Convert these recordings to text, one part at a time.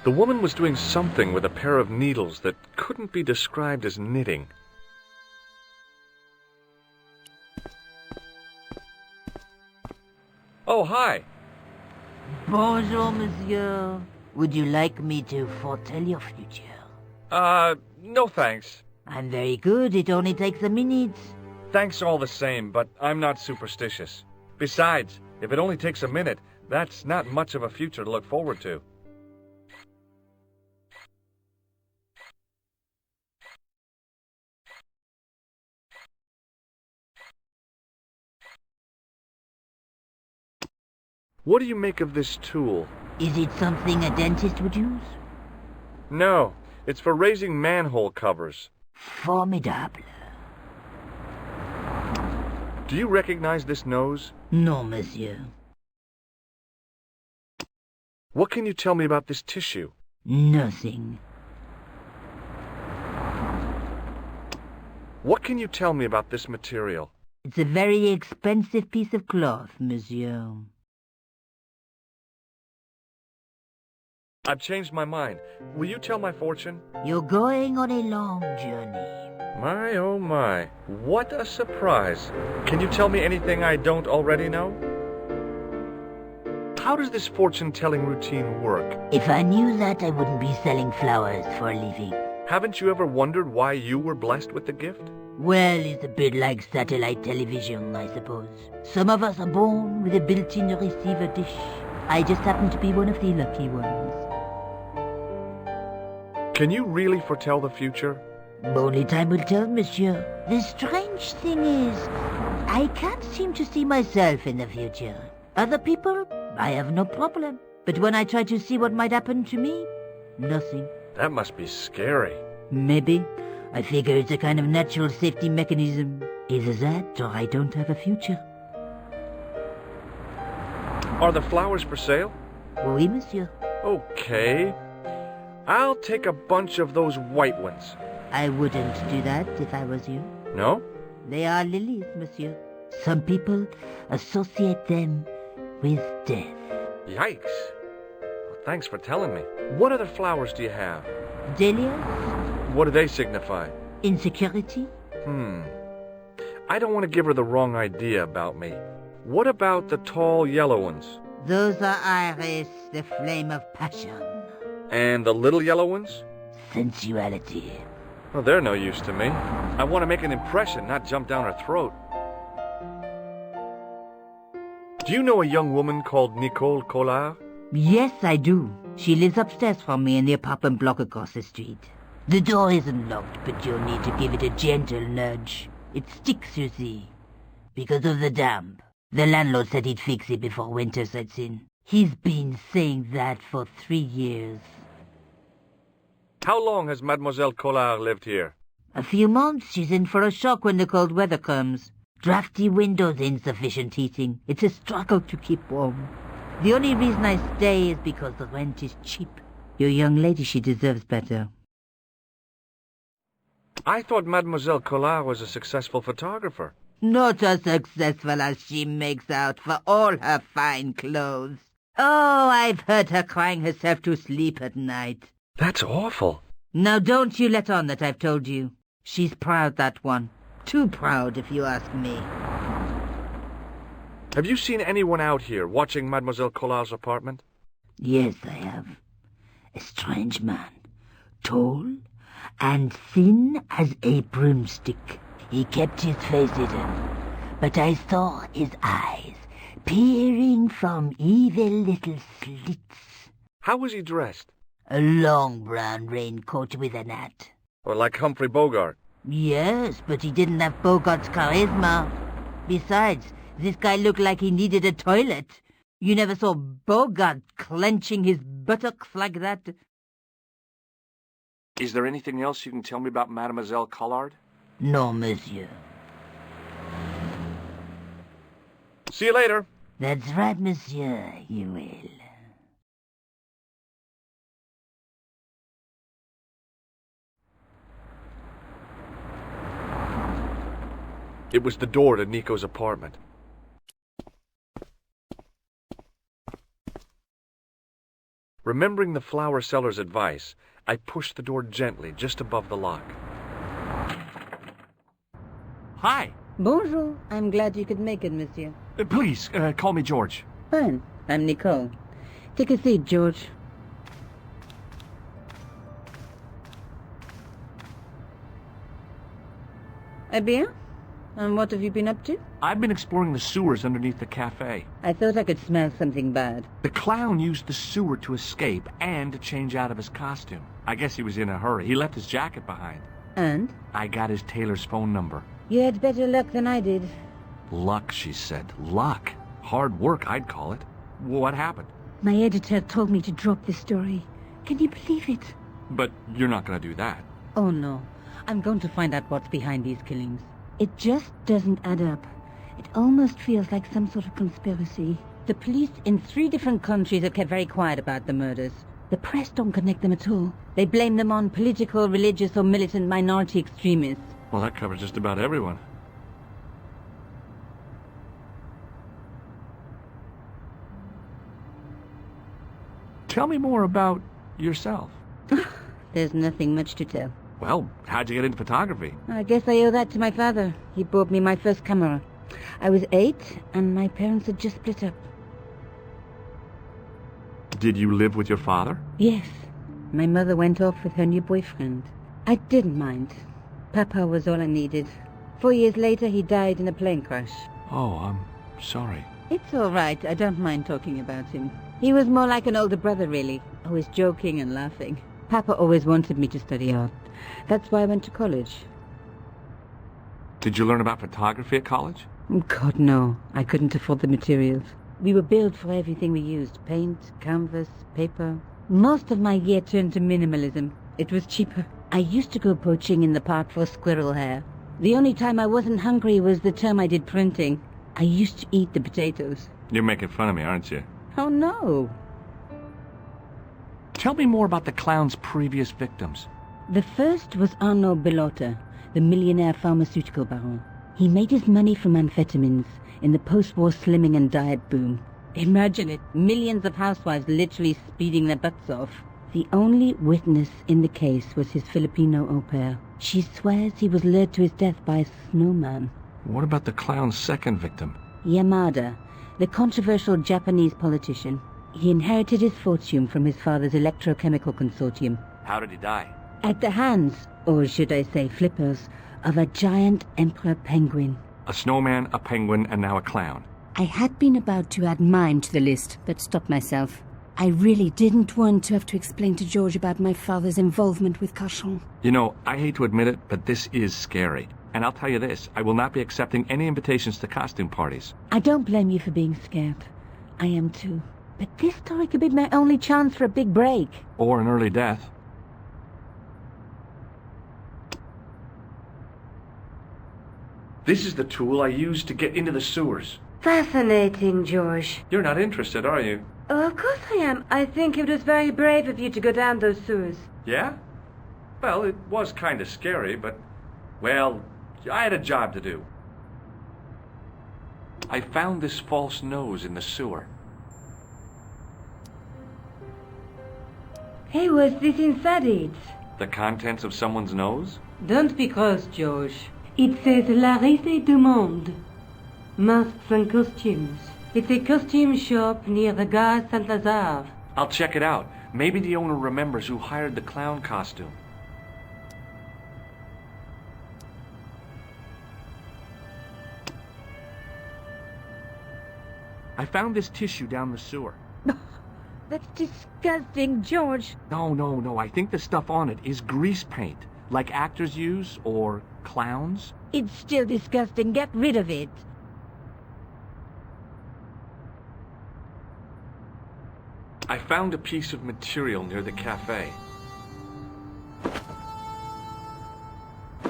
The woman was doing something with a pair of needles that couldn't be described as knitting. Oh, hi. Bonjour, monsieur. Would you like me to foretell your future? No thanks. I'm very good. It only takes a minute. Thanks all the same, but I'm not superstitious. Besides, if it only takes a minute, that's not much of a future to look forward to. What do you make of this tool? Is it something a dentist would use? No, it's for raising manhole covers. Formidable. Do you recognize this nose? No, monsieur. What can you tell me about this tissue? Nothing. What can you tell me about this material? It's a very expensive piece of cloth, monsieur. I've changed my mind. Will you tell my fortune? You're going on a long journey. My, oh my. What a surprise. Can you tell me anything I don't already know? How does this fortune-telling routine work? If I knew that, I wouldn't be selling flowers for a living. Haven't you ever wondered why you were blessed with the gift? Well, it's a bit like satellite television, I suppose. Some of us are born with a built-in receiver dish. I just happen to be one of the lucky ones. Can you really foretell the future? Only time will tell, monsieur. The strange thing is, I can't seem to see myself in the future. Other people, I have no problem. But when I try to see what might happen to me, nothing. That must be scary. Maybe. I figure it's a kind of natural safety mechanism. Either that, or I don't have a future. Are the flowers for sale? Oui, monsieur. Okay. I'll take a bunch of those white ones. I wouldn't do that if I was you. No? They are lilies, monsieur. Some people associate them with death. Yikes. Well, thanks for telling me. What other flowers do you have? Dahlias? What do they signify? Insecurity? I don't want to give her the wrong idea about me. What about the tall yellow ones? Those are iris, the flame of passion. And the little yellow ones? Sensuality. Well, they're no use to me. I want to make an impression, not jump down her throat. Do you know a young woman called Nico Collard? Yes, I do. She lives upstairs from me in the apartment block across the street. The door isn't locked, but you'll need to give it a gentle nudge. It sticks, you see, because of the damp. The landlord said he'd fix it before winter sets in. He's been saying that for 3 years. How long has Mademoiselle Collard lived here? A few months. She's in for a shock when the cold weather comes. Drafty windows, insufficient heating. It's a struggle to keep warm. The only reason I stay is because the rent is cheap. Your young lady, she deserves better. I thought Mademoiselle Collard was a successful photographer. Not as successful as she makes out for all her fine clothes. Oh, I've heard her crying herself to sleep at night. That's awful. Now don't you let on that I've told you. She's proud, that one. Too proud, if you ask me. Have you seen anyone out here watching Mademoiselle Collard's apartment? Yes, I have. A strange man. Tall and thin as a broomstick. He kept his face hidden, but I saw his eyes peering from evil little slits. How was he dressed? A long brown raincoat with an hat. Or like Humphrey Bogart? Yes, but he didn't have Bogart's charisma. Besides, this guy looked like he needed a toilet. You never saw Bogart clenching his buttocks like that. Is there anything else you can tell me about Mademoiselle Collard? No, monsieur. See you later. That's right, monsieur, you will. It was the door to Nico's apartment. Remembering the flower seller's advice, I pushed the door gently just above the lock. Hi. Bonjour. I'm glad you could make it, monsieur. Please, call me George. Fine. I'm Nicole. Take a seat, George. Eh bien? And what have you been up to? I've been exploring the sewers underneath the cafe. I thought I could smell something bad. The clown used the sewer to escape and to change out of his costume. I guess he was in a hurry. He left his jacket behind. And? I got his tailor's phone number. You had better luck than I did. Luck, she said. Luck. Hard work, I'd call it. What happened? My editor told me to drop this story. Can you believe it? But you're not going to do that. Oh, no. I'm going to find out what's behind these killings. It just doesn't add up. It almost feels like some sort of conspiracy. The police in 3 different countries have kept very quiet about the murders. The press don't connect them at all. They blame them on political, religious, or militant minority extremists. Well, that covers just about everyone. Tell me more about yourself. There's nothing much to tell. Well, how'd you get into photography? I guess I owe that to my father. He bought me my first camera. I was 8, and my parents had just split up. Did you live with your father? Yes. My mother went off with her new boyfriend. I didn't mind. Papa was all I needed. 4 years later, he died in a plane crash. Oh, I'm sorry. It's all right. I don't mind talking about him. He was more like an older brother, really. Always joking and laughing. Papa always wanted me to study art. That's why I went to college. Did you learn about photography at college? God, no. I couldn't afford the materials. We were billed for everything we used. Paint, canvas, paper. Most of my year turned to minimalism. It was cheaper. I used to go poaching in the park for squirrel hair. The only time I wasn't hungry was the term I did printing. I used to eat the potatoes. You're making fun of me, aren't you? Oh, no. Tell me more about the clown's previous victims. The first was Arnaud Bellotta, the millionaire pharmaceutical baron. He made his money from amphetamines in the post-war slimming and diet boom. Imagine it, millions of housewives literally speeding their butts off. The only witness in the case was his Filipino au pair. She swears he was lured to his death by a snowman. What about the clown's second victim? Yamada, the controversial Japanese politician. He inherited his fortune from his father's electrochemical consortium. How did he die? At the hands, or should I say flippers, of a giant emperor penguin. A snowman, a penguin, and now a clown. I had been about to add mine to the list, but stopped myself. I really didn't want to have to explain to George about my father's involvement with Cachon. You know, I hate to admit it, but this is scary. And I'll tell you this, I will not be accepting any invitations to costume parties. I don't blame you for being scared. I am too. But this story could be my only chance for a big break. Or an early death. This is the tool I used to get into the sewers. Fascinating, George. You're not interested, are you? Oh, of course I am. I think it was very brave of you to go down those sewers. Yeah? Well, it was kind of scary, but, well, I had a job to do. I found this false nose in the sewer. Hey, what's this inside it? The contents of someone's nose? Don't be cross, George. It says La Risée du Monde. Masks and costumes. It's a costume shop near the Gare Saint-Lazare. I'll check it out. Maybe the owner remembers who hired the clown costume. I found this tissue down the sewer. That's disgusting, George. No. I think the stuff on it is grease paint, like actors use, or clowns. It's still disgusting. Get rid of it. I found a piece of material near the cafe.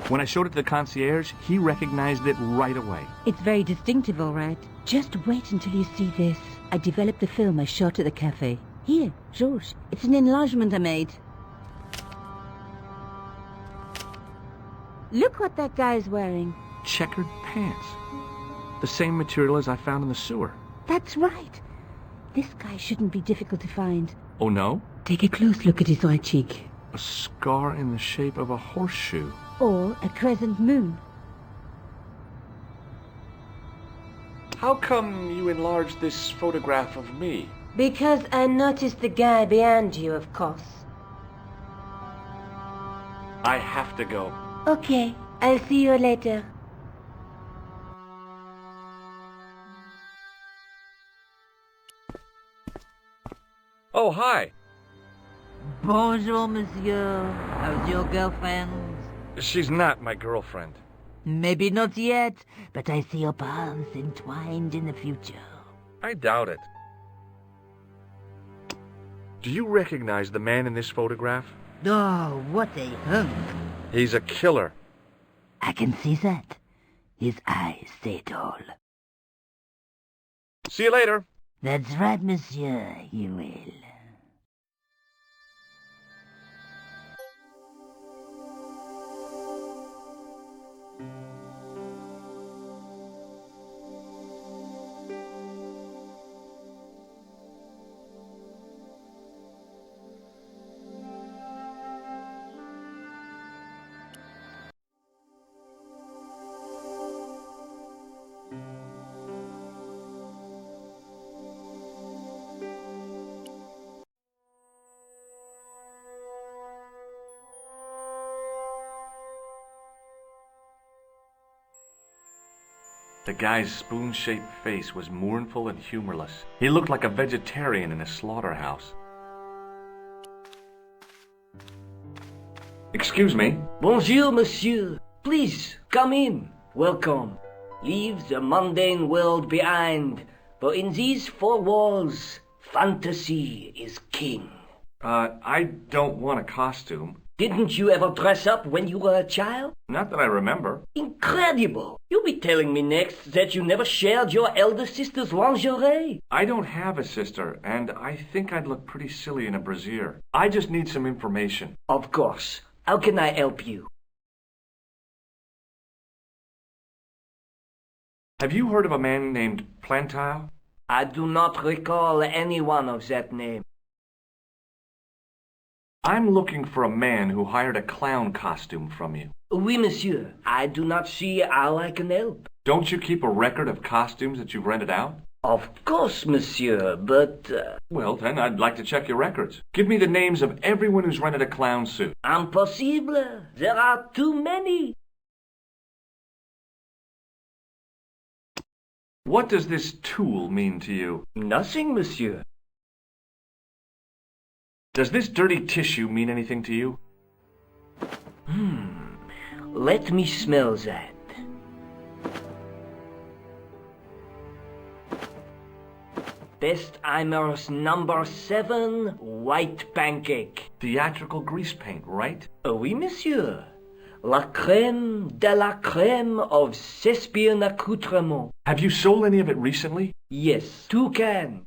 When I showed it to the concierge, he recognized it right away. It's very distinctive, all right. Just wait until you see this. I developed the film I shot at the cafe. Here, George. It's an enlargement I made. Look what that guy's wearing. Checkered pants. The same material as I found in the sewer. That's right. This guy shouldn't be difficult to find. Oh, no? Take a close look at his right cheek. A scar in the shape of a horseshoe. Or a crescent moon. How come you enlarged this photograph of me? Because I noticed the guy behind you, of course. I have to go. Okay, I'll see you later. Oh, hi. Bonjour, monsieur. How's your girlfriend? She's not my girlfriend. Maybe not yet, but I see your paths entwined in the future. I doubt it. Do you recognize the man in this photograph? Oh, what a hunk. He's a killer. I can see that. His eyes say it all. See you later. That's right, monsieur, you will. The guy's spoon-shaped face was mournful and humorless. He looked like a vegetarian in a slaughterhouse. Excuse me. Bonjour, monsieur. Please, come in. Welcome. Leave the mundane world behind, for in these four walls, fantasy is king. I don't want a costume. Didn't you ever dress up when you were a child? Not that I remember. Incredible! You'll be telling me next that you never shared your elder sister's lingerie. I don't have a sister, and I think I'd look pretty silly in a brassiere. I just need some information. Of course. How can I help you? Have you heard of a man named Plantile? I do not recall anyone of that name. I'm looking for a man who hired a clown costume from you. Oui, monsieur. I do not see how I can help. Don't you keep a record of costumes that you've rented out? Of course, monsieur, but... Well, then I'd like to check your records. Give me the names of everyone who's rented a clown suit. Impossible. There are too many. What does this tool mean to you? Nothing, monsieur. Does this dirty tissue mean anything to you? Let me smell that. Bestheimer's number 7 white pancake. Theatrical grease paint, right? Oui, monsieur. La crème de la crème of Thespian accoutrement. Have you sold any of it recently? Yes, 2 cans.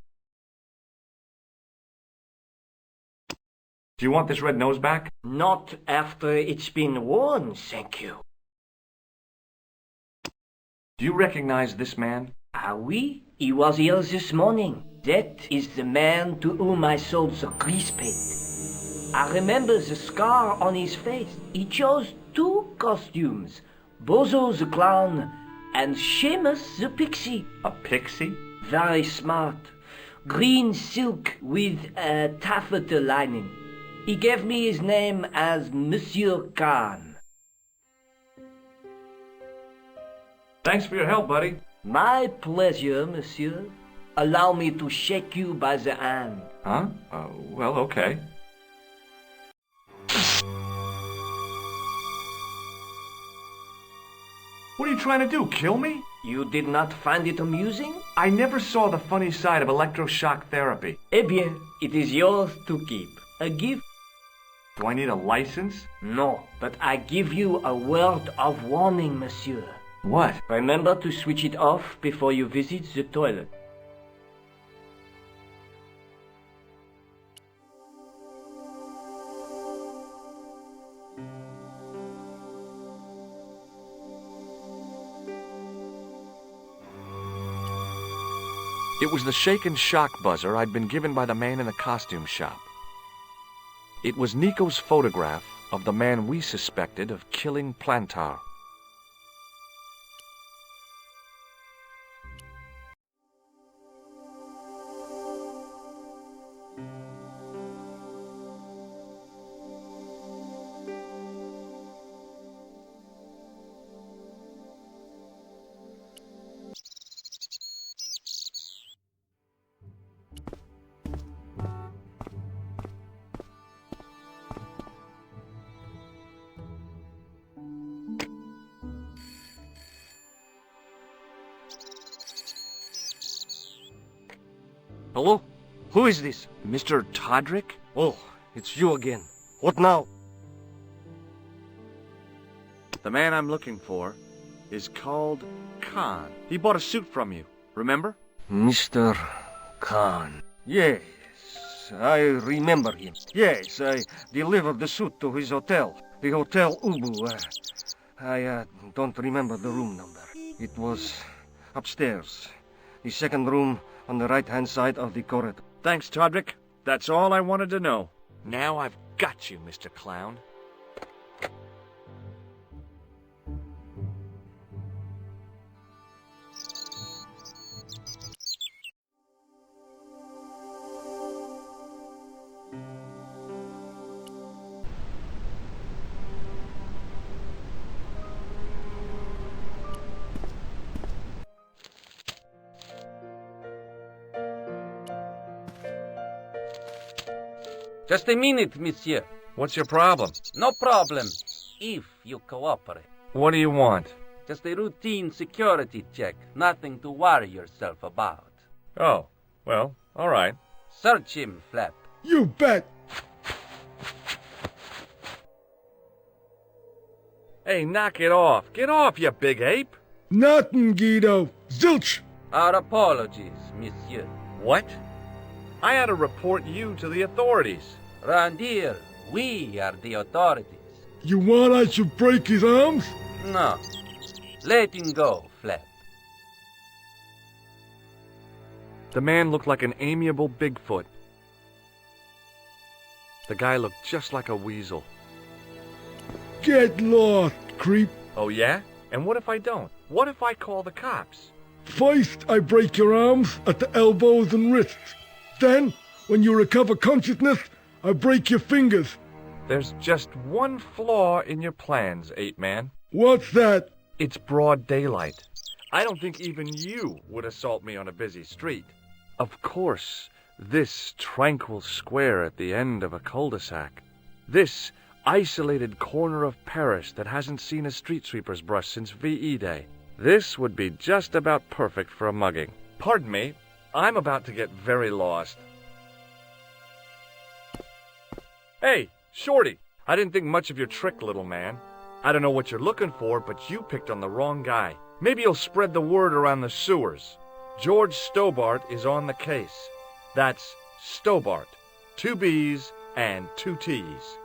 Do you want this red nose back? Not after it's been worn, thank you. Do you recognize this man? Ah oui, he was here this morning. That is the man to whom I sold the grease paint. I remember the scar on his face. He chose 2 costumes, Bozo the clown and Seamus the pixie. A pixie? Very smart. Green silk with a taffeta lining. He gave me his name as Monsieur Khan. Thanks for your help, buddy. My pleasure, monsieur. Allow me to shake you by the hand. Huh? Well, okay. What are you trying to do, kill me? You did not find it amusing? I never saw the funny side of electroshock therapy. Eh bien, it is yours to keep. A gift? Do I need a license? No, but I give you a word of warning, monsieur. What? Remember to switch it off before you visit the toilet. It was the shake and shock buzzer I'd been given by the man in the costume shop. It was Nico's photograph of the man we suspected of killing Plantar. Hello? Who is this? Mr. Todrick? Oh, it's you again. What now? The man I'm looking for is called Khan. He bought a suit from you, remember? Mr. Khan. Yes, I remember him. Yes, I delivered the suit to his hotel. The Hotel Ubu. I don't remember the room number. It was upstairs. The second room on the right-hand side of the corridor. Thanks, Todrick. That's all I wanted to know. Now I've got you, Mr. Clown. Just a minute, monsieur. What's your problem? No problem, if you cooperate. What do you want? Just a routine security check. Nothing to worry yourself about. Oh, well, all right. Search him, Flap. You bet. Hey, knock it off. Get off, you big ape. Nothing, Guido. Zilch. Our apologies, monsieur. What? I had to report you to the authorities. Round here, we are the authorities. You want I should break his arms? No. Let him go, Flap. The man looked like an amiable Bigfoot. The guy looked just like a weasel. Get lost, creep. Oh, yeah? And what if I don't? What if I call the cops? First, I break your arms at the elbows and wrists. Then, when you recover consciousness, I break your fingers. There's just one flaw in your plans, ape-man. What's that? It's broad daylight. I don't think even you would assault me on a busy street. Of course, this tranquil square at the end of a cul-de-sac. This isolated corner of Paris that hasn't seen a street sweeper's brush since VE Day. This would be just about perfect for a mugging. Pardon me, I'm about to get very lost. Hey, Shorty, I didn't think much of your trick, little man. I don't know what you're looking for, but you picked on the wrong guy. Maybe you'll spread the word around the sewers. George Stobbart is on the case. That's Stobbart. 2 B's and 2 T's.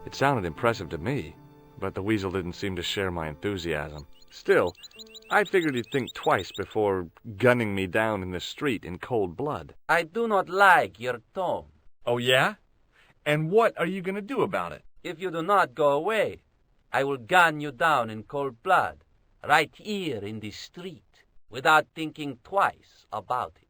It sounded impressive to me, but the weasel didn't seem to share my enthusiasm. Still, I figured he'd think twice before gunning me down in the street in cold blood. I do not like your tone. Oh, yeah? And what are you going to do about it? If you do not go away, I will gun you down in cold blood, right here in the street, without thinking twice about it.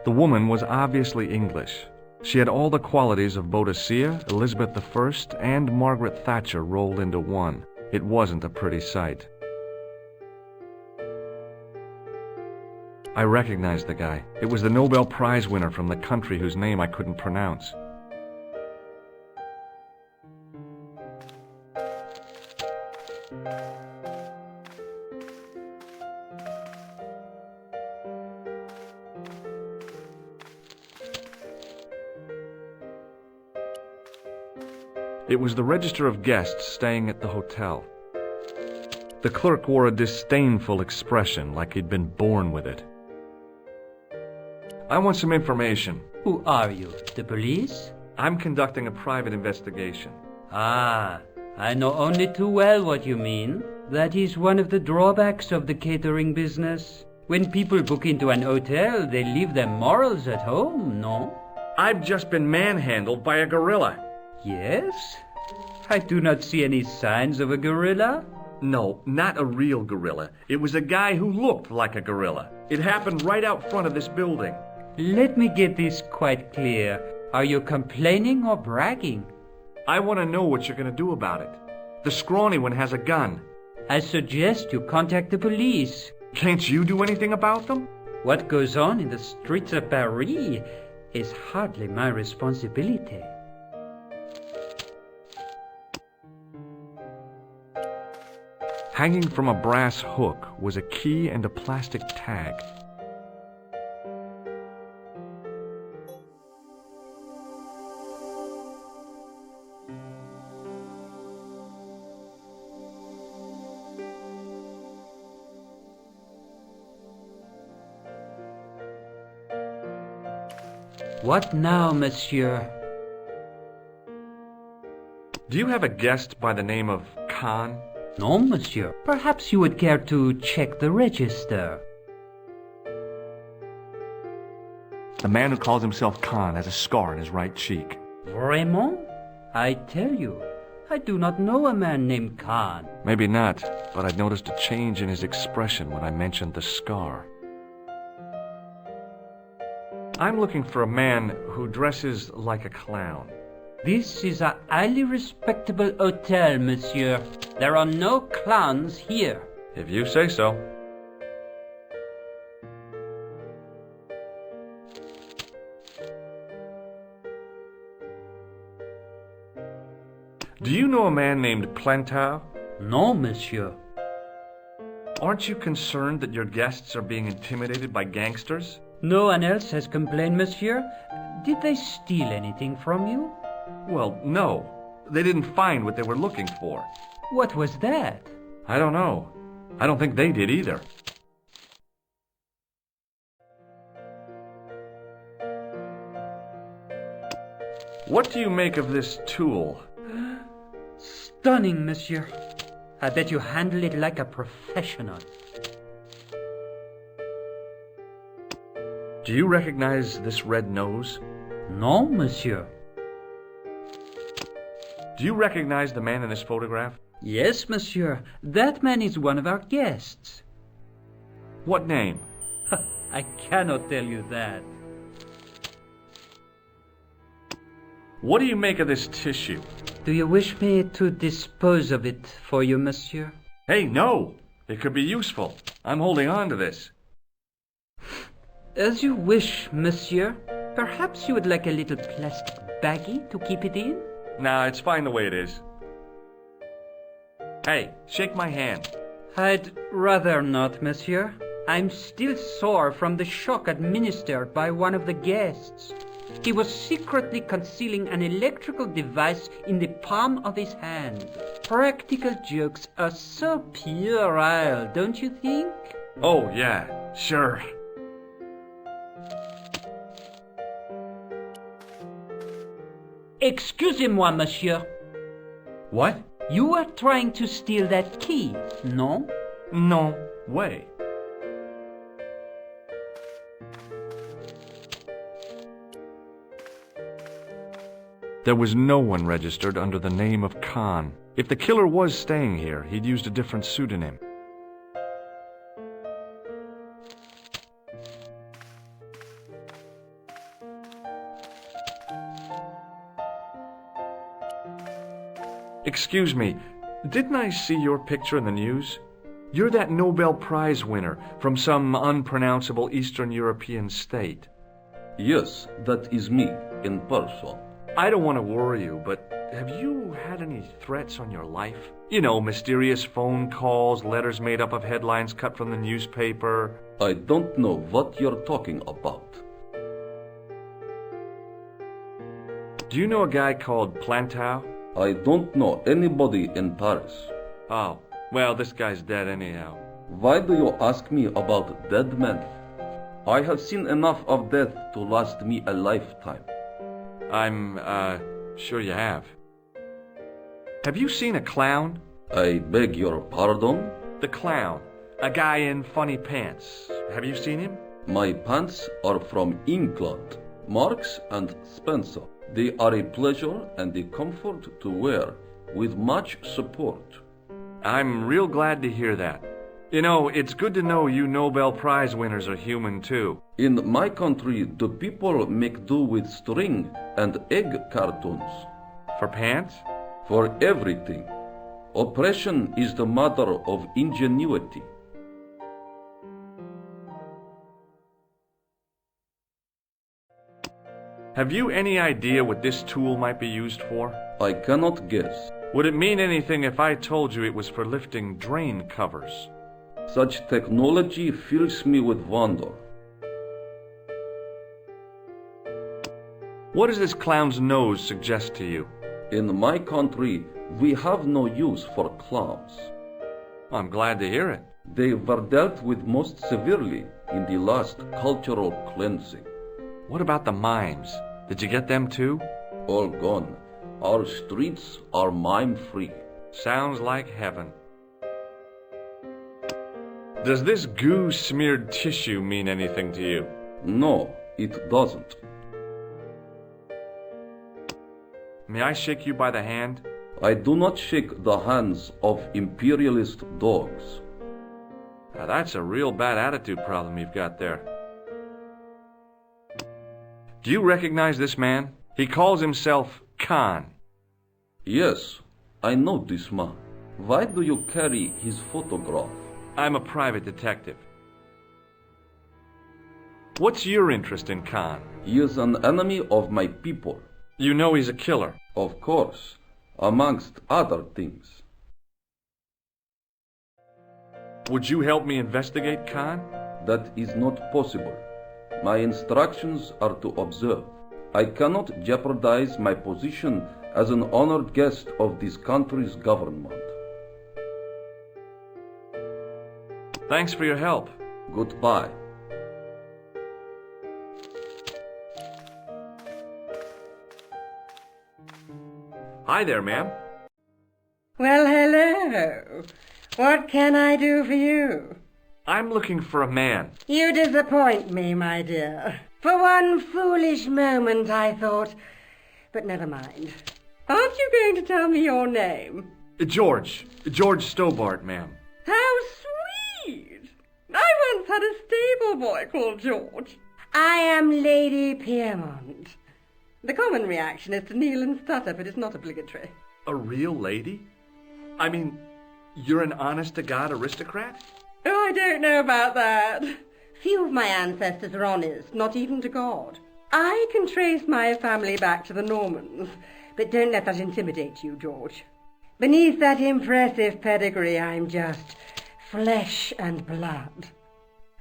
The woman was obviously English. She had all the qualities of Boadicea, Elizabeth I, and Margaret Thatcher rolled into one. It wasn't a pretty sight. I recognized the guy. It was the Nobel Prize winner from the country whose name I couldn't pronounce. It was the register of guests staying at the hotel. The clerk wore a disdainful expression like he'd been born with it. I want some information. Who are you? The police? I'm conducting a private investigation. Ah, I know only too well what you mean. That is one of the drawbacks of the catering business. When people book into an hotel, they leave their morals at home, no? I've just been manhandled by a gorilla. Yes? I do not see any signs of a gorilla. No, not a real gorilla. It was a guy who looked like a gorilla. It happened right out front of this building. Let me get this quite clear. Are you complaining or bragging? I want to know what you're going to do about it. The scrawny one has a gun. I suggest you contact the police. Can't you do anything about them? What goes on in the streets of Paris is hardly my responsibility. Hanging from a brass hook was a key and a plastic tag. What now, monsieur? Do you have a guest by the name of Khan? No, monsieur. Perhaps you would care to check the register. The man who calls himself Khan has a scar on his right cheek. Vraiment? I tell you, I do not know a man named Khan. Maybe not, but I noticed a change in his expression when I mentioned the scar. I'm looking for a man who dresses like a clown. This is a highly respectable hotel, monsieur. There are no clowns here. If you say so. Do you know a man named Plantar? No, monsieur. Aren't you concerned that your guests are being intimidated by gangsters? No one else has complained, monsieur. Did they steal anything from you? Well, no. They didn't find what they were looking for. What was that? I don't know. I don't think they did either. What do you make of this tool? Stunning, monsieur. I bet you handle it like a professional. Do you recognize this red nose? No, monsieur. Do you recognize the man in this photograph? Yes, monsieur. That man is one of our guests. What name? I cannot tell you that. What do you make of this tissue? Do you wish me to dispose of it for you, monsieur? Hey, no! It could be useful. I'm holding on to this. As you wish, monsieur. Perhaps you would like a little plastic baggie to keep it in? Nah, it's fine the way it is. Hey, shake my hand. I'd rather not, monsieur. I'm still sore from the shock administered by one of the guests. He was secretly concealing an electrical device in the palm of his hand. Practical jokes are so puerile, don't you think? Oh, yeah, sure. Excusez-moi, monsieur. What? You were trying to steal that key, no? No way. There was no one registered under the name of Khan. If the killer was staying here, he'd used a different pseudonym. Excuse me, didn't I see your picture in the news? You're that Nobel Prize winner from some unpronounceable Eastern European state. Yes, that is me, in person. I don't want to worry you, but have you had any threats on your life? You know, mysterious phone calls, letters made up of headlines cut from the newspaper. I don't know what you're talking about. Do you know a guy called Plantar? I don't know anybody in Paris. Oh, well, this guy's dead anyhow. Why do you ask me about dead men? I have seen enough of death to last me a lifetime. I'm, sure you have. Have you seen a clown? I beg your pardon? The clown. A guy in funny pants. Have you seen him? My pants are from England, Marks and Spencer. They are a pleasure and a comfort to wear, with much support. I'm real glad to hear that. You know, it's good to know you Nobel Prize winners are human too. In my country, the people make do with string and egg cartoons. For pants? For everything. Oppression is the mother of ingenuity. Have you any idea what this tool might be used for? I cannot guess. Would it mean anything if I told you it was for lifting drain covers? Such technology fills me with wonder. What does this clown's nose suggest to you? In my country, we have no use for clowns. I'm glad to hear it. They were dealt with most severely in the last cultural cleansing. What about the mimes? Did you get them too? All gone. Our streets are mime-free. Sounds like heaven. Does this goo-smeared tissue mean anything to you? No, it doesn't. May I shake you by the hand? I do not shake the hands of imperialist dogs. Now that's a real bad attitude problem you've got there. Do you recognize this man? He calls himself Khan. Yes, I know this man. Why do you carry his photograph? I'm a private detective. What's your interest in Khan? He is an enemy of my people. You know he's a killer. Of course, amongst other things. Would you help me investigate Khan? That is not possible. My instructions are to observe. I cannot jeopardize my position as an honored guest of this country's government. Thanks for your help. Goodbye. Hi there, ma'am. Well, hello. What can I do for you? I'm looking for a man. You disappoint me, my dear. For one foolish moment I thought... But never mind. Aren't you going to tell me your name? George Stobbart, ma'am. How sweet! I once had a stable boy called George. I am Lady Piermont. The common reaction is to kneel and stutter, but it's not obligatory. A real lady? I mean, you're an honest-to-God aristocrat? Oh, I don't know about that. Few of my ancestors are honest, not even to God. I can trace my family back to the Normans, but don't let that intimidate you, George. Beneath that impressive pedigree, I'm just flesh and blood.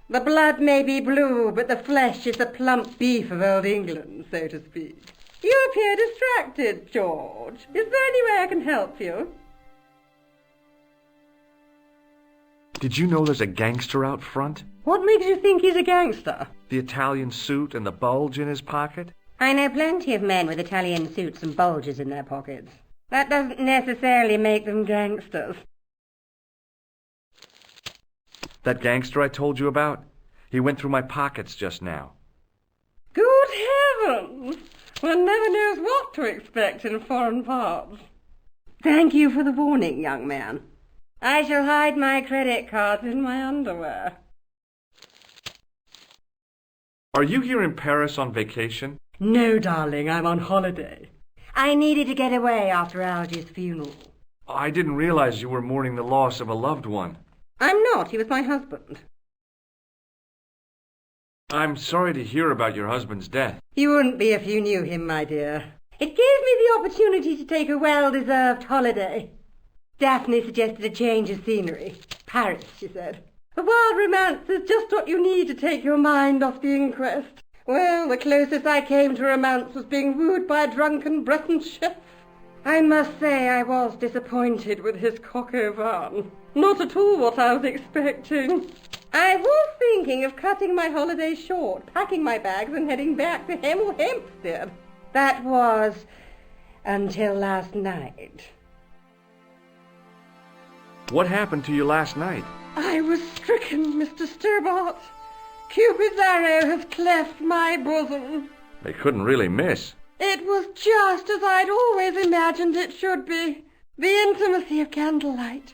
The blood may be blue, but the flesh is the plump beef of old England, so to speak. You appear distracted, George. Is there any way I can help you? Did you know there's a gangster out front? What makes you think he's a gangster? The Italian suit and the bulge in his pocket? I know plenty of men with Italian suits and bulges in their pockets. That doesn't necessarily make them gangsters. That gangster I told you about? He went through my pockets just now. Good heavens! One never knows what to expect in foreign parts. Thank you for the warning, young man. I shall hide my credit cards in my underwear. Are you here in Paris on vacation? No, darling, I'm on holiday. I needed to get away after Algy's funeral. I didn't realize you were mourning the loss of a loved one. I'm not. He was my husband. I'm sorry to hear about your husband's death. You wouldn't be if you knew him, my dear. It gave me the opportunity to take a well-deserved holiday. Daphne suggested a change of scenery. Paris, she said. A wild romance is just what you need to take your mind off the inquest. Well, the closest I came to romance was being wooed by a drunken Breton chef. I must say I was disappointed with his coq au vin. Not at all what I was expecting. I was thinking of cutting my holiday short, packing my bags and heading back to Hemel Hempstead. That was until last night. What happened to you last night? I was stricken, Mr. Stobbart. Cupid's arrow has cleft my bosom. They couldn't really miss. It was just as I'd always imagined it should be. The intimacy of candlelight,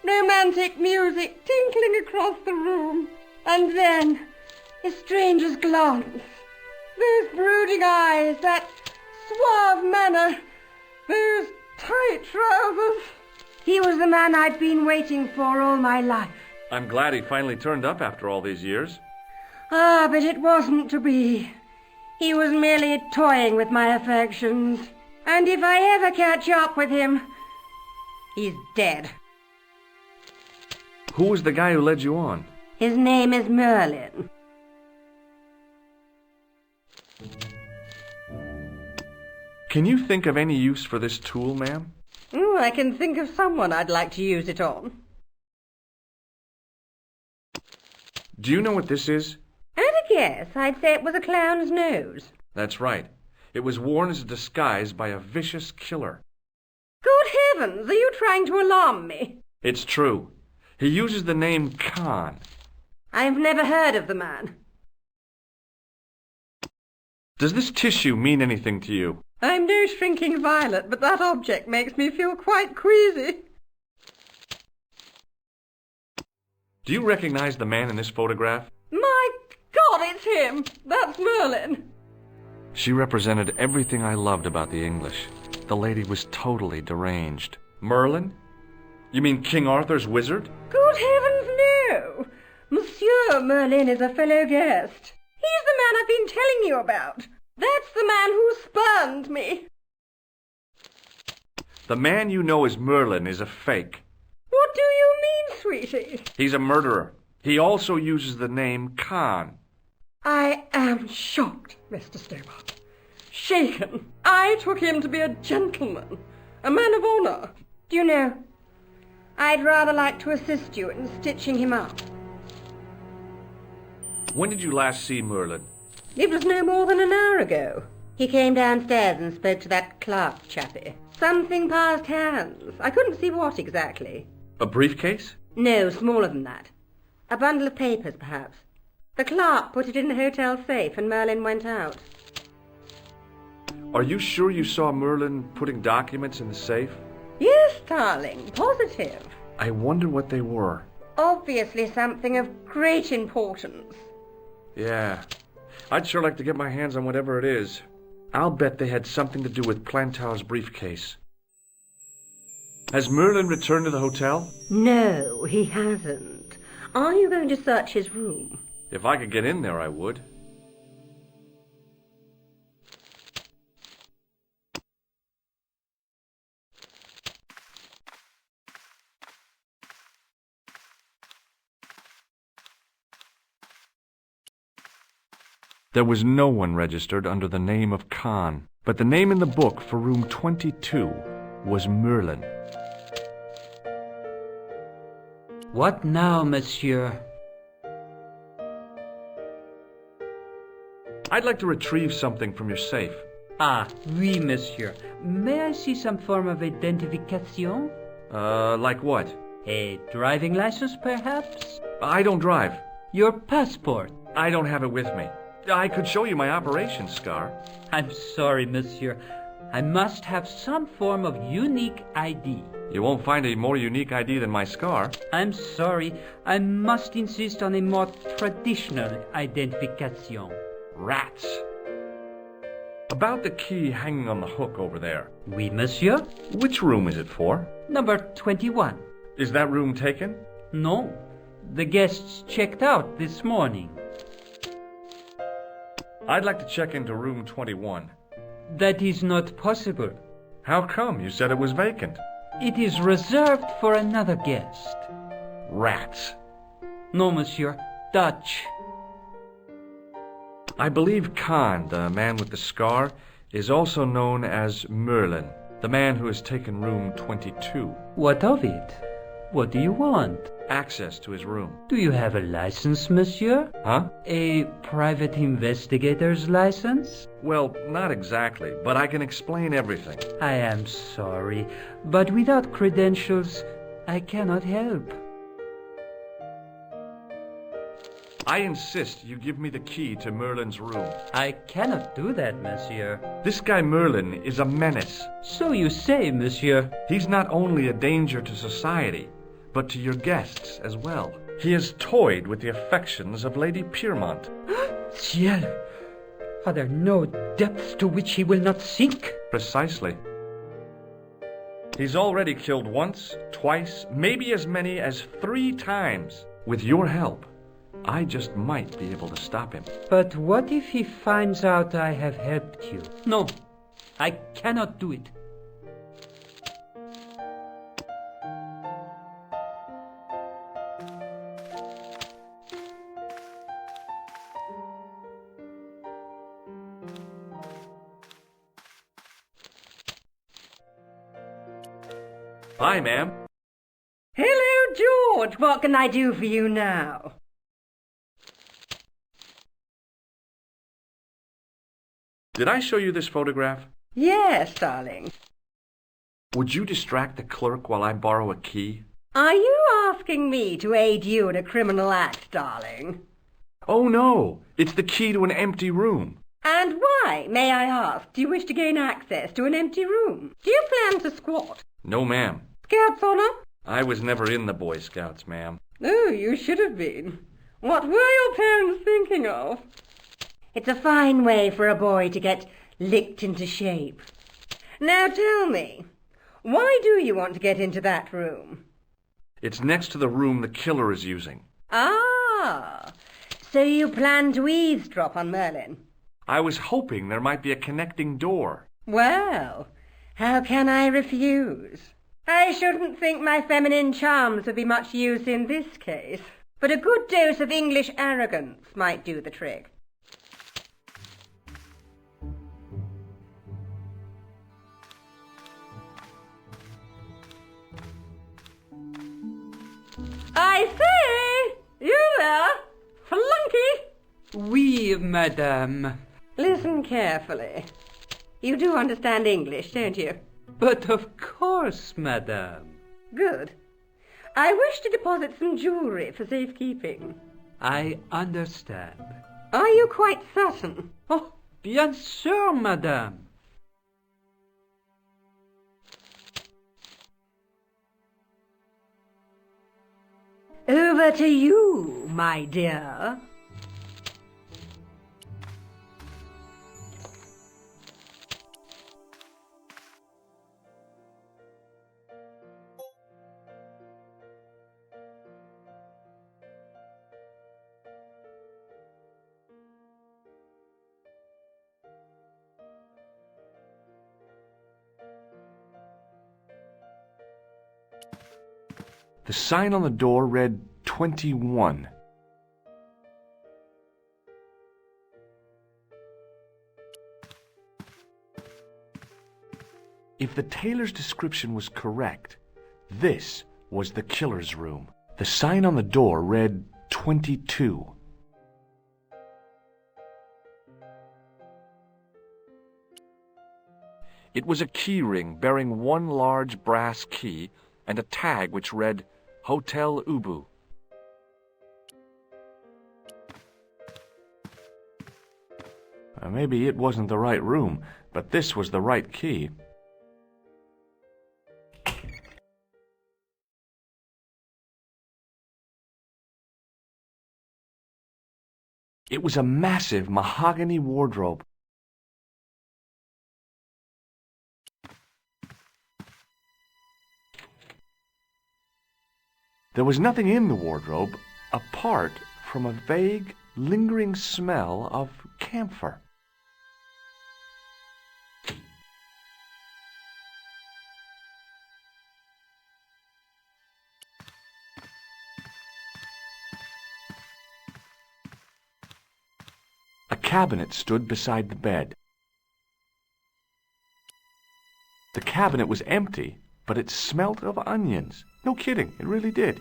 romantic music tinkling across the room, and then a stranger's glance. Those brooding eyes, that suave manner, those tight trousers. He was the man I'd been waiting for all my life. I'm glad he finally turned up after all these years. Ah, but it wasn't to be. He was merely toying with my affections. And if I ever catch up with him, he's dead. Who was the guy who led you on? His name is Merlin. Can you think of any use for this tool, ma'am? I can think of someone I'd like to use it on. Do you know what this is? At a guess, I'd say it was a clown's nose. That's right. It was worn as a disguise by a vicious killer. Good heavens, are you trying to alarm me? It's true. He uses the name Khan. I've never heard of the man. Does this tissue mean anything to you? I'm no shrinking violet, but that object makes me feel quite queasy. Do you recognize the man in this photograph? My God, it's him! That's Merlin! She represented everything I loved about the English. The lady was totally deranged. Merlin? You mean King Arthur's wizard? Good heavens, no! Monsieur Merlin is a fellow guest. He's the man I've been telling you about. That's the man who spurned me. The man you know as Merlin is a fake. What do you mean, sweetie? He's a murderer. He also uses the name Khan. I am shocked, Mr. Stobbart. Shaken. I took him to be a gentleman, a man of honour. Do you know, I'd rather like to assist you in stitching him up. When did you last see Merlin? It was no more than an hour ago. He came downstairs and spoke to that clerk chappie. Something passed hands. I couldn't see what exactly. A briefcase? No, smaller than that. A bundle of papers, perhaps. The clerk put it in the hotel safe and Merlin went out. Are you sure you saw Merlin putting documents in the safe? Yes, darling, positive. I wonder what they were. Obviously something of great importance. Yeah. I'd sure like to get my hands on whatever it is. I'll bet they had something to do with Plantow's briefcase. Has Merlin returned to the hotel? No, he hasn't. Are you going to search his room? If I could get in there, I would. There was no one registered under the name of Khan, but the name in the book for room 22 was Merlin. What now, monsieur? I'd like to retrieve something from your safe. Ah, oui, monsieur. May I see some form of identification? Like what? A driving license, perhaps? I don't drive. Your passport? I don't have it with me. I could show you my operation scar. I'm sorry, monsieur. I must have some form of unique ID. You won't find a more unique ID than my scar. I'm sorry. I must insist on a more traditional identification. Rats. About the key hanging on the hook over there. Oui, monsieur. Which room is it for? Number 21. Is that room taken? No. The guests checked out this morning. I'd like to check into room 21. That is not possible. How come? You said it was vacant. It is reserved for another guest. Rats. No, monsieur. Dutch. I believe Khan, the man with the scar, is also known as Merlin, the man who has taken room 22. What of it? What do you want? Access to his room. Do you have a license, monsieur? Huh? A private investigator's license? Well, not exactly, but I can explain everything. I am sorry, but without credentials, I cannot help. I insist you give me the key to Merlin's room. I cannot do that, monsieur. This guy Merlin is a menace. So you say, monsieur. He's not only a danger to society, but to your guests as well. He has toyed with the affections of Lady Piermont. Ciel! Are there no depths to which he will not sink? Precisely. He's already killed once, twice, maybe as many as 3 times. With your help, I just might be able to stop him. But what if he finds out I have helped you? No, I cannot do it. Hi, ma'am. Hello, George. What can I do for you now? Did I show you this photograph? Yes, darling. Would you distract the clerk while I borrow a key? Are you asking me to aid you in a criminal act, darling? Oh, no. It's the key to an empty room. And why, may I ask, do you wish to gain access to an empty room? Do you plan to squat? No, ma'am. Scouts honor? I was never in the Boy Scouts, ma'am. Oh, you should have been. What were your parents thinking of? It's a fine way for a boy to get licked into shape. Now tell me, why do you want to get into that room? It's next to the room the killer is using. Ah, so you plan to eavesdrop on Merlin? I was hoping there might be a connecting door. Well, how can I refuse? I shouldn't think my feminine charms would be much use in this case, but a good dose of English arrogance might do the trick. I say! You there? Flunky! Oui, madame. Listen carefully. You do understand English, don't you? But of course, madame. Good. I wish to deposit some jewellery for safekeeping. I understand. Are you quite certain? Oh, bien sûr, madame. Over to you, my dear. The sign on the door read 21. If the tailor's description was correct, this was the killer's room. The sign on the door read 22. It was a key ring bearing one large brass key and a tag which read Hotel Ubu. Maybe it wasn't the right room, but this was the right key. It was a massive mahogany wardrobe. There was nothing in the wardrobe apart from a vague, lingering smell of camphor. A cabinet stood beside the bed. The cabinet was empty, but it smelt of onions. No kidding, it really did.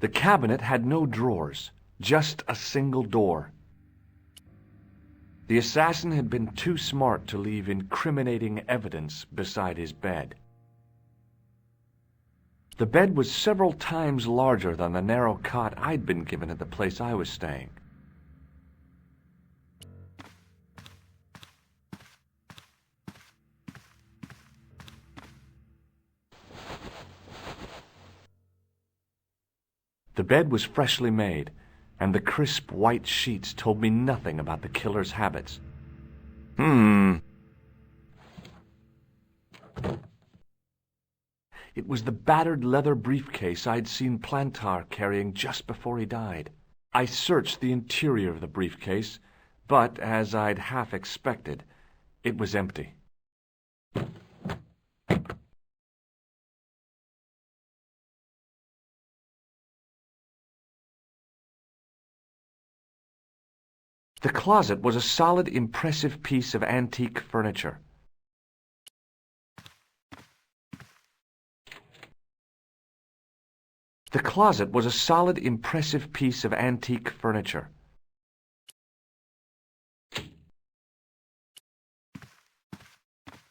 The cabinet had no drawers, just a single door. The assassin had been too smart to leave incriminating evidence beside his bed. The bed was several times larger than the narrow cot I'd been given at the place I was staying. The bed was freshly made, and the crisp white sheets told me nothing about the killer's habits. It was the battered leather briefcase I'd seen Plantar carrying just before he died. I searched the interior of the briefcase, but, as I'd half expected, it was empty. The closet was a solid, impressive piece of antique furniture. The closet was a solid, impressive piece of antique furniture.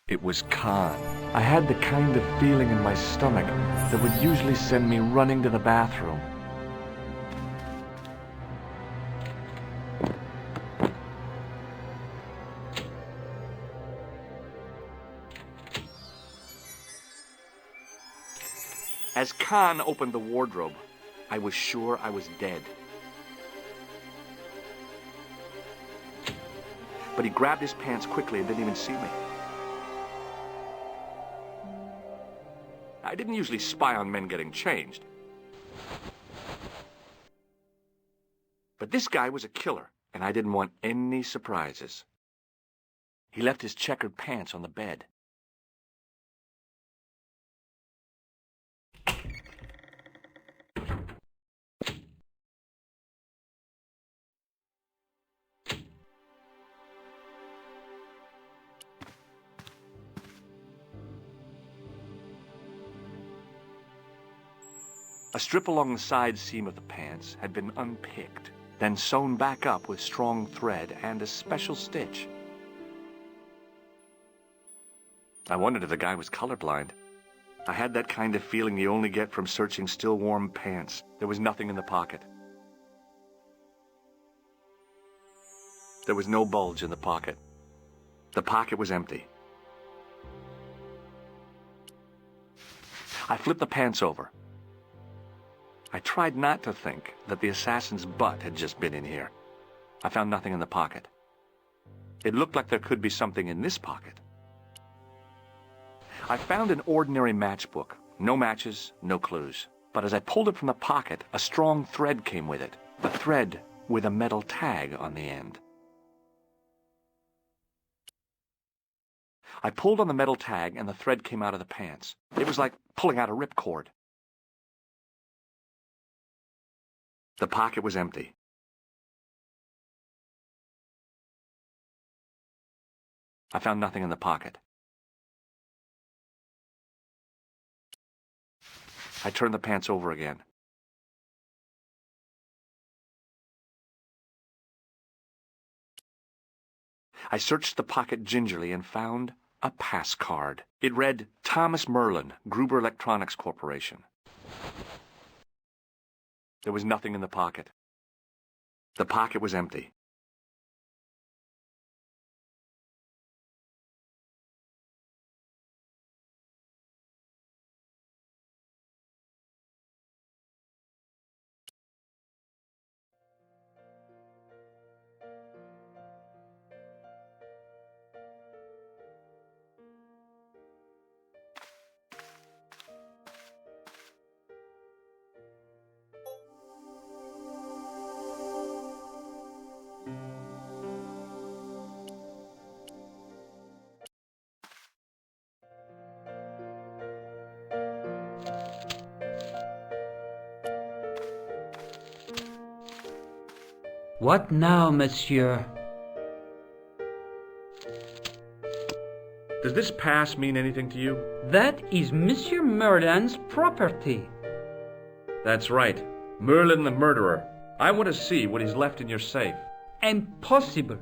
It was Khan. I had the kind of feeling in my stomach that would usually send me running to the bathroom. As Khan opened the wardrobe, I was sure I was dead. But he grabbed his pants quickly and didn't even see me. I didn't usually spy on men getting changed. But this guy was a killer, and I didn't want any surprises. He left his checkered pants on the bed. A strip along the side seam of the pants had been unpicked, then sewn back up with strong thread and a special stitch. I wondered if the guy was colorblind. I had that kind of feeling you only get from searching still warm pants. There was nothing in the pocket. There was no bulge in the pocket. The pocket was empty. I flipped the pants over. I tried not to think that the assassin's butt had just been in here. I found nothing in the pocket. It looked like there could be something in this pocket. I found an ordinary matchbook. No matches, no clues. But as I pulled it from the pocket, a strong thread came with it. A thread with a metal tag on the end. I pulled on the metal tag and the thread came out of the pants. It was like pulling out a ripcord. The pocket was empty. I found nothing in the pocket. I turned the pants over again. I searched the pocket gingerly and found a pass card. It read, Thomas Merlin, Gruber Electronics Corporation. There was nothing in the pocket. The pocket was empty. What now, monsieur? Does this pass mean anything to you? That is Monsieur Merlin's property. That's right. Merlin the murderer. I want to see what he's left in your safe. Impossible.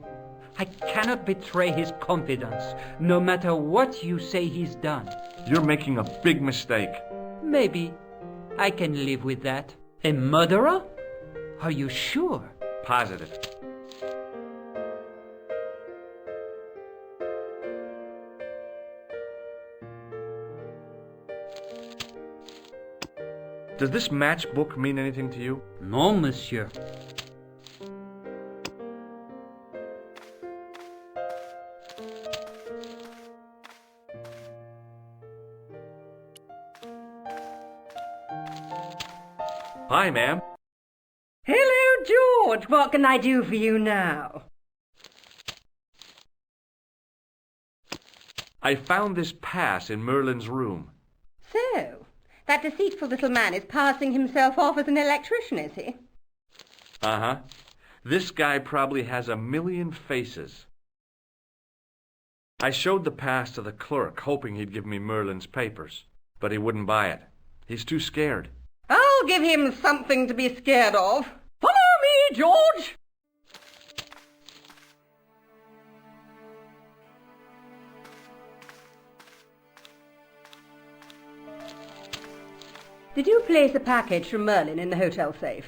I cannot betray his confidence, no matter what you say he's done. You're making a big mistake. Maybe. I can live with that. A murderer? Are you sure? Positive. Does this matchbook mean anything to you? No, monsieur. Hi, ma'am. Hello, George. What can I do for you now? I found this pass in Merlin's room. So, that deceitful little man is passing himself off as an electrician, is he? Uh-huh. This guy probably has a million faces. I showed the pass to the clerk, hoping he'd give me Merlin's papers, but he wouldn't buy it. He's too scared. I'll give him something to be scared of. Follow me, George! Did you place a package from Merlin in the hotel safe?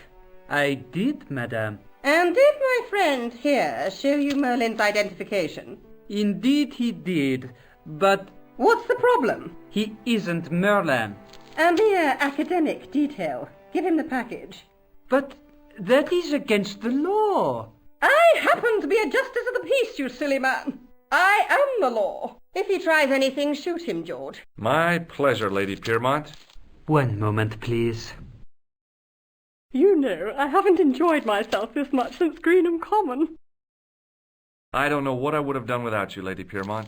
I did, madame. And did my friend here show you Merlin's identification? Indeed he did, but... What's the problem? He isn't Merlin. A mere academic detail. Give him the package. But that is against the law. I happen to be a justice of the peace, you silly man. I am the law. If he tries anything, shoot him, George. My pleasure, Lady Piermont. One moment, please. You know, I haven't enjoyed myself this much since Greenham Common. I don't know what I would have done without you, Lady Piermont.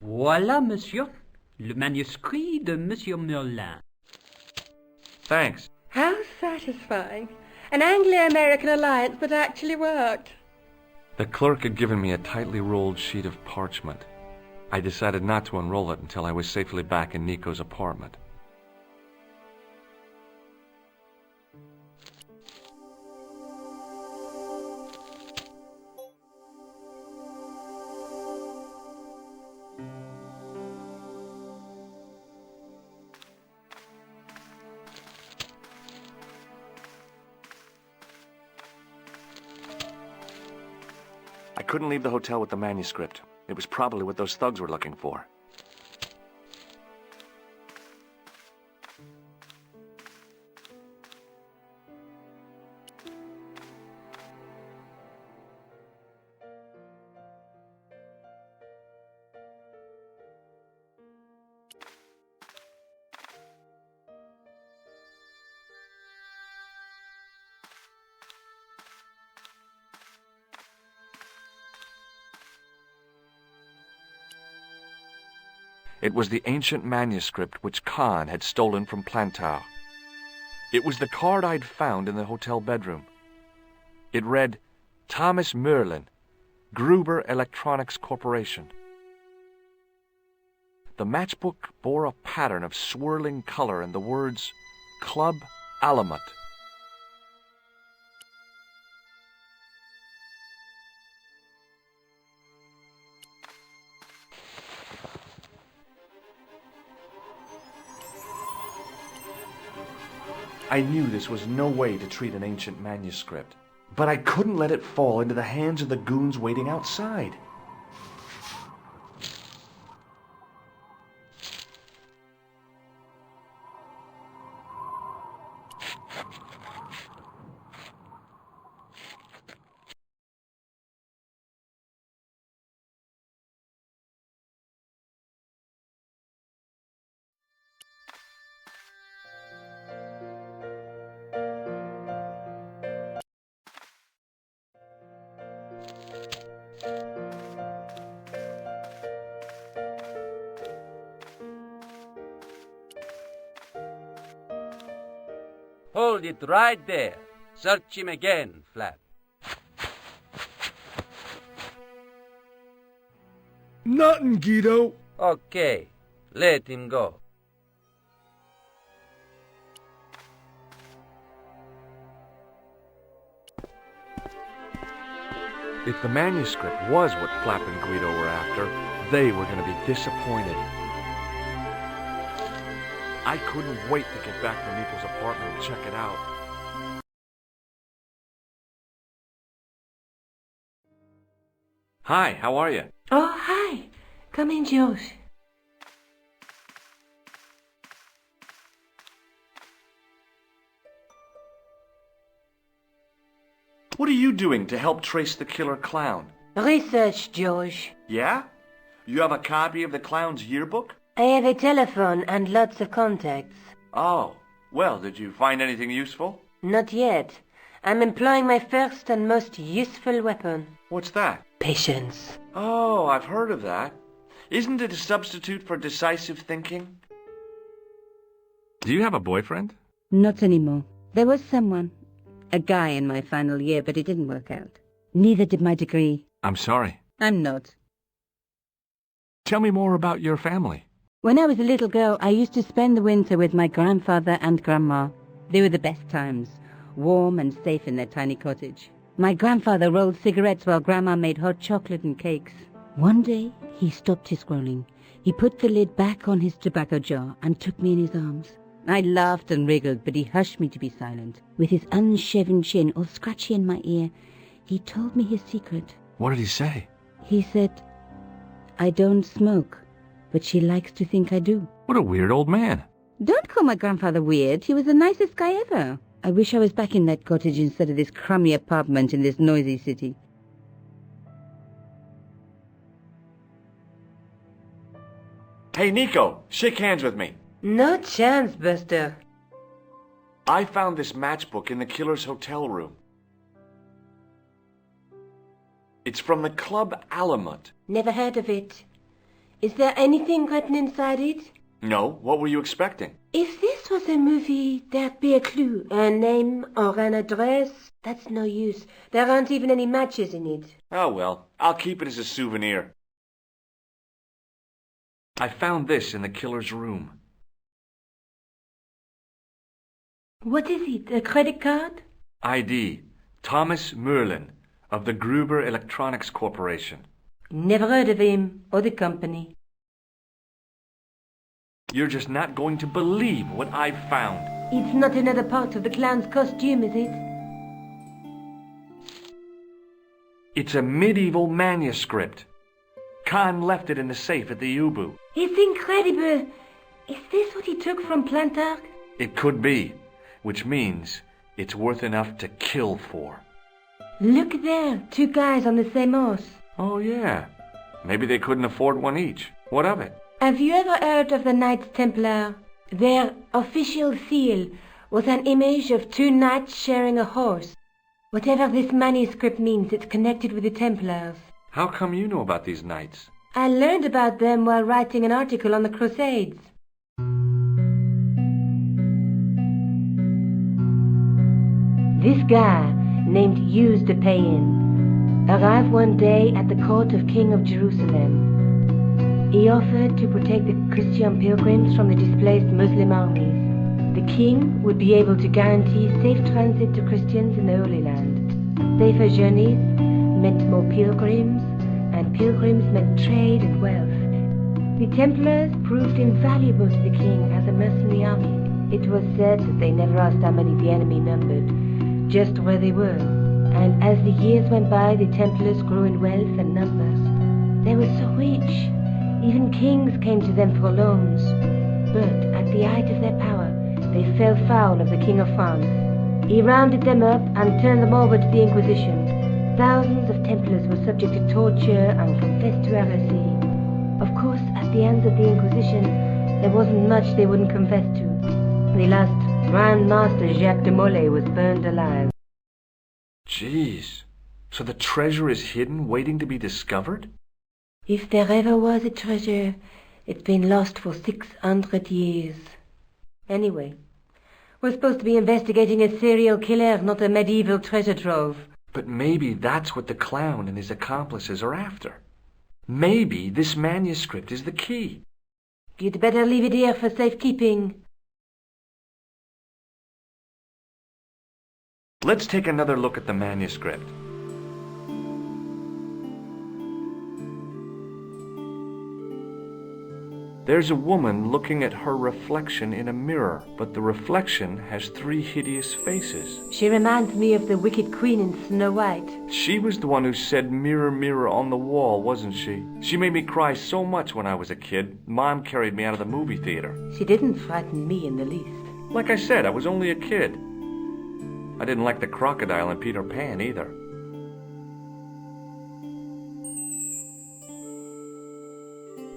Voilà, monsieur. Le manuscrit de Monsieur Merlin. Thanks. How satisfying. An Anglo-American alliance that actually worked. The clerk had given me a tightly rolled sheet of parchment. I decided not to unroll it until I was safely back in Nico's apartment. I couldn't leave the hotel with the manuscript. It was probably what those thugs were looking for. It was the ancient manuscript which Khan had stolen from Plantow. It was the card I'd found in the hotel bedroom. It read, Thomas Merlin, Gruber Electronics Corporation. The matchbook bore a pattern of swirling color and the words, Club Alamut. I knew this was no way to treat an ancient manuscript, but I couldn't let it fall into the hands of the goons waiting outside. Hold it right there. Search him again, Flap. Nothing, Guido. Okay, let him go. If the manuscript was what Flap and Guido were after, they were going to be disappointed. I couldn't wait to get back to Nico's apartment and check it out. Hi, how are you? Oh, hi. Come in, George. What are you doing to help trace the killer clown? Research, George. Yeah? You have a copy of the clown's yearbook? I have a telephone and lots of contacts. Oh, well, did you find anything useful? Not yet. I'm employing my first and most useful weapon. What's that? Patience. Oh, I've heard of that. Isn't it a substitute for decisive thinking? Do you have a boyfriend? Not anymore. There was someone. A guy in my final year, but it didn't work out. Neither did my degree. I'm sorry. I'm not. Tell me more about your family. When I was a little girl, I used to spend the winter with my grandfather and grandma. They were the best times, warm and safe in their tiny cottage. My grandfather rolled cigarettes while grandma made hot chocolate and cakes. One day, he stopped his scrolling. He put the lid back on his tobacco jar and took me in his arms. I laughed and wriggled, but he hushed me to be silent. With his unshaven chin all scratchy in my ear, he told me his secret. What did he say? He said, I don't smoke, but she likes to think I do. What a weird old man. Don't call my grandfather weird. He was the nicest guy ever. I wish I was back in that cottage instead of this crummy apartment in this noisy city. Hey, Nico, shake hands with me. No chance, Buster. I found this matchbook in the killer's hotel room. It's from the Club Alamut. Never heard of it. Is there anything written inside it? No, what were you expecting? If this was a movie, there'd be a clue. A name or an address. That's no use. There aren't even any matches in it. Oh well, I'll keep it as a souvenir. I found this in the killer's room. What is it? A credit card? ID, Thomas Merlin, of the Gruber Electronics Corporation. Never heard of him or the company. You're just not going to believe what I've found. It's not another part of the clown's costume, is it? It's a medieval manuscript. Khan left it in the safe at the Ubu. It's incredible. Is this what he took from Plantark? It could be, which means it's worth enough to kill for. Look there, two guys on the same horse. Oh, yeah. Maybe they couldn't afford one each. What of it? Have you ever heard of the Knights Templar? Their official seal was an image of two knights sharing a horse. Whatever this manuscript means, it's connected with the Templars. How come you know about these knights? I learned about them while writing an article on the Crusades. This guy, named Hughes de Payen, arrived one day at the court of King of Jerusalem. He offered to protect the Christian pilgrims from the displaced Muslim armies. The king would be able to guarantee safe transit to Christians in the Holy Land. Safer journeys meant more pilgrims, and pilgrims meant trade and wealth. The Templars proved invaluable to the king as a mercenary army. It was said that they never asked how many the enemy numbered, just where they were. And as the years went by, the Templars grew in wealth and numbers. They were so rich, even kings came to them for loans. But at the height of their power, they fell foul of the King of France. He rounded them up and turned them over to the Inquisition. Thousands of Templars were subject to torture and confessed to heresy. Of course, at the hands of the Inquisition, there wasn't much they wouldn't confess to. The last Grand Master Jacques de Molay was burned alive. Jeez. So the treasure is hidden, waiting to be discovered? If there ever was a treasure, it's been lost for 600 years. Anyway, We're supposed to be investigating a serial killer, not a medieval treasure trove. But maybe that's what the clown and his accomplices are after. Maybe this manuscript is the key. You'd better leave it here for safekeeping. Let's take another look at the manuscript. There's a woman looking at her reflection in a mirror, but the reflection has 3 hideous faces. She reminds me of the wicked queen in Snow White. She was the one who said, "Mirror, mirror on the wall," wasn't she? She made me cry so much when I was a kid. Mom carried me out of the movie theater. She didn't frighten me in the least. Like I said, I was only a kid. I didn't like the crocodile in Peter Pan either.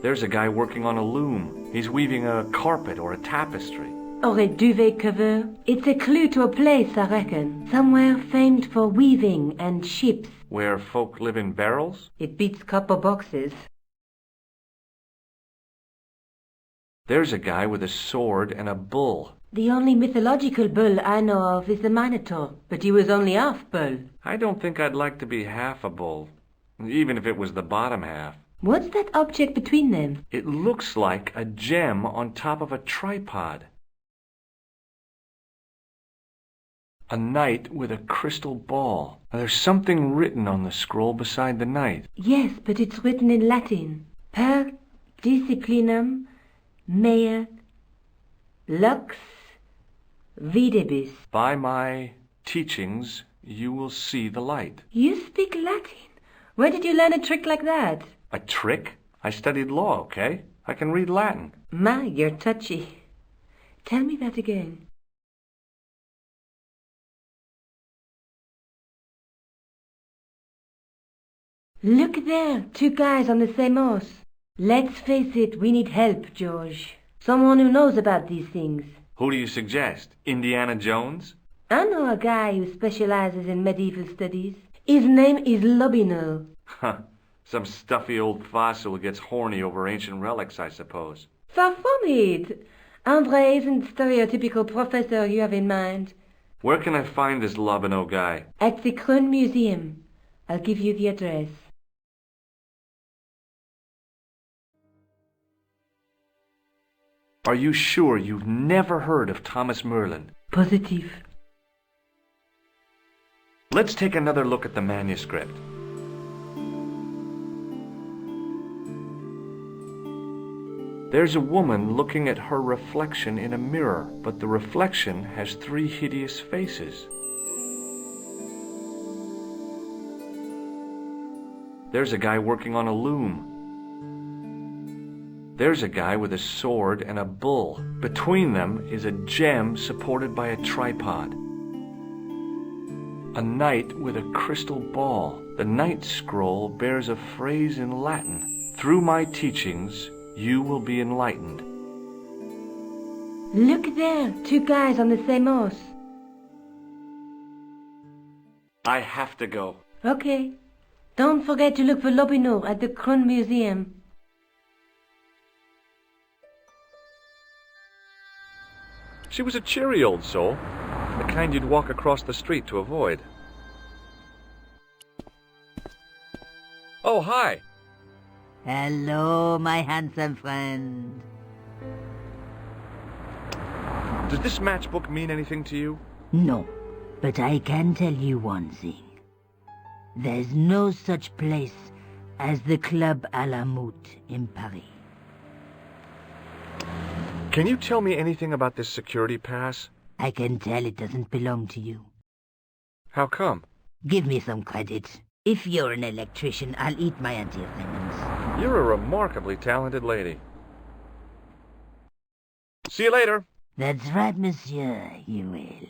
There's a guy working on a loom. He's weaving a carpet or a tapestry. Or a duvet cover. It's a clue to a place, I reckon. Somewhere famed for weaving and ships. Where folk live in barrels? It beats copper boxes. There's a guy with a sword and a bull. The only mythological bull I know of is the Minotaur, but he was only half bull. I don't think I'd like to be half a bull, even if it was the bottom half. What's that object between them? It looks like a gem on top of a tripod. A knight with a crystal ball. There's something written on the scroll beside the knight. Yes, but it's written in Latin. Per disciplinam mea lux videbis. By my teachings, you will see the light. You speak Latin? Where did you learn a trick like that? A trick? I studied law, okay? I can read Latin. My, you're touchy. Tell me that again. Look there, 2 guys on the same horse. Let's face it, we need help, George. Someone who knows about these things. Who do you suggest? Indiana Jones? I know a guy who specializes in medieval studies. His name is Lobineau. Huh. Some stuffy old fossil who gets horny over ancient relics, I suppose. Far from it. André isn't the stereotypical professor you have in mind. Where can I find this Lobineau guy? At the Kroon Museum. I'll give you the address. Are you sure you've never heard of Thomas Merlin? Positive. Let's take another look at the manuscript. There's a woman looking at her reflection in a mirror, but the reflection has 3 hideous faces. There's a guy working on a loom. There's a guy with a sword and a bull. Between them is a gem supported by a tripod. A knight with a crystal ball. The knight's scroll bears a phrase in Latin. Through my teachings, you will be enlightened. Look there, 2 guys on the same horse. I have to go. Okay. Don't forget to look for Lobineau at the Kroon Museum. She was a cheery old soul, the kind you'd walk across the street to avoid. Oh, hi. Hello, my handsome friend. Does this matchbook mean anything to you? No, but I can tell you one thing. There's no such place as the Club à la Moute in Paris. Can you tell me anything about this security pass? I can tell it doesn't belong to you. How come? Give me some credit. If you're an electrician, I'll eat my antihistamines. You're a remarkably talented lady. See you later. That's right, monsieur, you will.